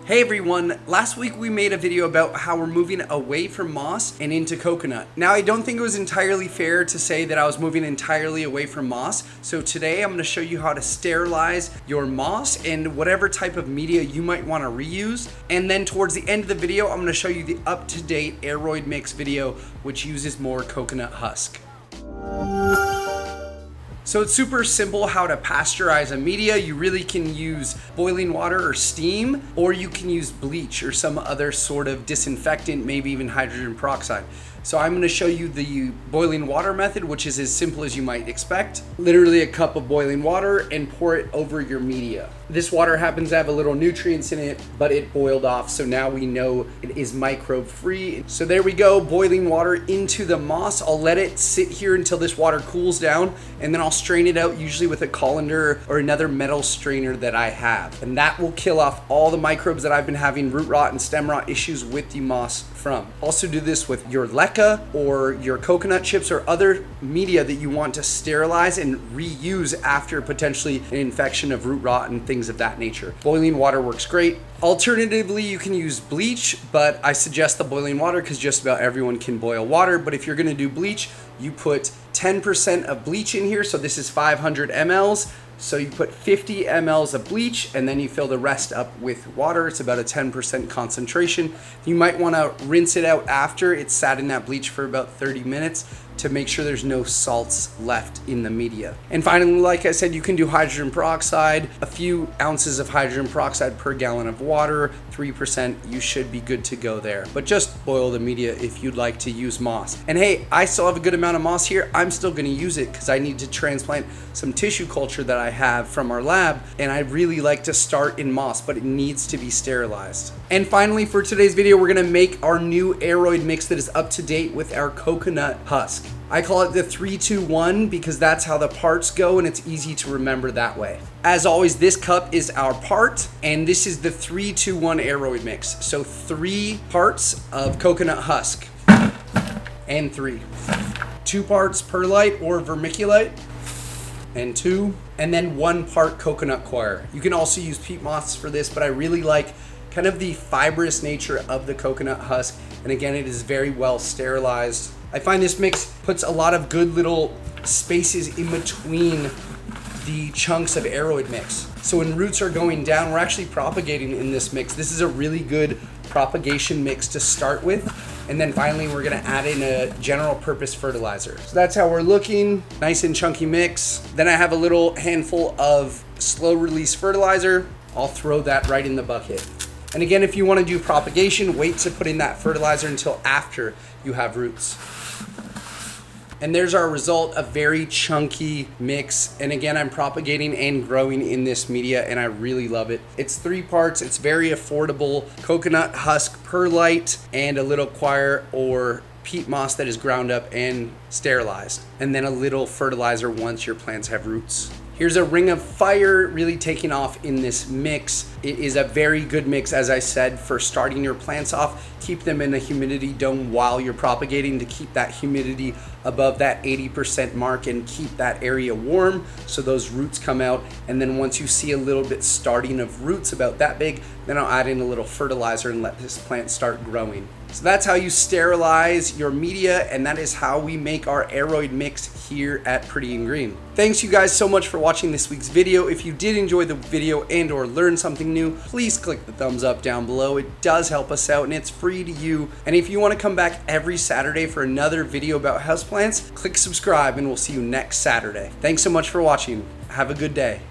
Hey everyone, last week we made a video about how we're moving away from moss and into coconut. Now I don't think it was entirely fair to say that I was moving entirely away from moss, so today I'm going to show you how to sterilize your moss and whatever type of media you might want to reuse. And then towards the end of the video I'm going to show you the up-to-date Aeroid mix video which uses more coconut husk. So it's super simple how to pasteurize a media. You really can use boiling water or steam, or you can use bleach or some other sort of disinfectant, maybe even hydrogen peroxide. So I'm going to show you the boiling water method, which is as simple as you might expect. Literally a cup of boiling water and pour it over your media. This water happens to have a little nutrients in it, but it boiled off, so now we know it is microbe free. So there we go, boiling water into the moss. I'll let it sit here until this water cools down, and then I'll strain it out, usually with a colander or another metal strainer that I have. And that will kill off all the microbes that I've been having root rot and stem rot issues with the moss from. Also do this with your leca or your coconut chips or other media that you want to sterilize and reuse after potentially an infection of root rot and things of that nature. Boiling water works great. Alternatively, you can use bleach, but I suggest the boiling water because just about everyone can boil water. But if you're gonna do bleach, you put 10% of bleach in here. So this is 500 mLs. So you put 50 mLs of bleach and then you fill the rest up with water. It's about a 10% concentration. You might wanna rinse it out after it's sat in that bleach for about 30 minutes to make sure there's no salts left in the media. And finally, like I said, you can do hydrogen peroxide, a few ounces of hydrogen peroxide per gallon of water, 3%, you should be good to go there. But just boil the media if you'd like to use moss. And hey, I still have a good amount of moss here. I'm still gonna use it because I need to transplant some tissue culture that I have from our lab, and I really like to start in moss, but it needs to be sterilized. And finally, for today's video, we're gonna make our new Aeroid mix that is up to date with our coconut husk. I call it the 3-2-1 because that's how the parts go and it's easy to remember that way. As always, this cup is our part and this is the 3-2-1 Aeroid mix. So 3 parts of coconut husk and 2 parts perlite or vermiculite and 2, and then 1 part coconut coir. You can also use peat moss for this, but I really like kind of the fibrous nature of the coconut husk. And again, it is very well sterilized. I find this mix puts a lot of good little spaces in between the chunks of Aeroid mix. So when roots are going down, we're actually propagating in this mix. This is a really good propagation mix to start with. And then finally, we're gonna add in a general purpose fertilizer. So that's how we're looking, nice and chunky mix. Then I have a little handful of slow release fertilizer. I'll throw that right in the bucket. And again, if you wanna do propagation, wait to put in that fertilizer until after you have roots. And there's our result, a very chunky mix. And again, I'm propagating and growing in this media and I really love it. It's 3 parts, it's very affordable. Coconut husk perlite and a little coir or peat moss that is ground up and sterilized. And then a little fertilizer once your plants have roots. Here's a ring of fire really taking off in this mix. It is a very good mix, as I said, for starting your plants off. Keep them in a humidity dome while you're propagating to keep that humidity above that 80% mark and keep that area warm so those roots come out. And then once you see a little bit starting of roots about that big, then I'll add in a little fertilizer and let this plant start growing. So that's how you sterilize your media, and that is how we make our Aeroid mix here at Pretty and Green. Thanks you guys so much for watching this week's video. If you did enjoy the video and or learn something new, please click the thumbs up down below. It does help us out and it's free to you. And if you want to come back every Saturday for another video about houseplants, click subscribe and we'll see you next Saturday. Thanks so much for watching. Have a good day.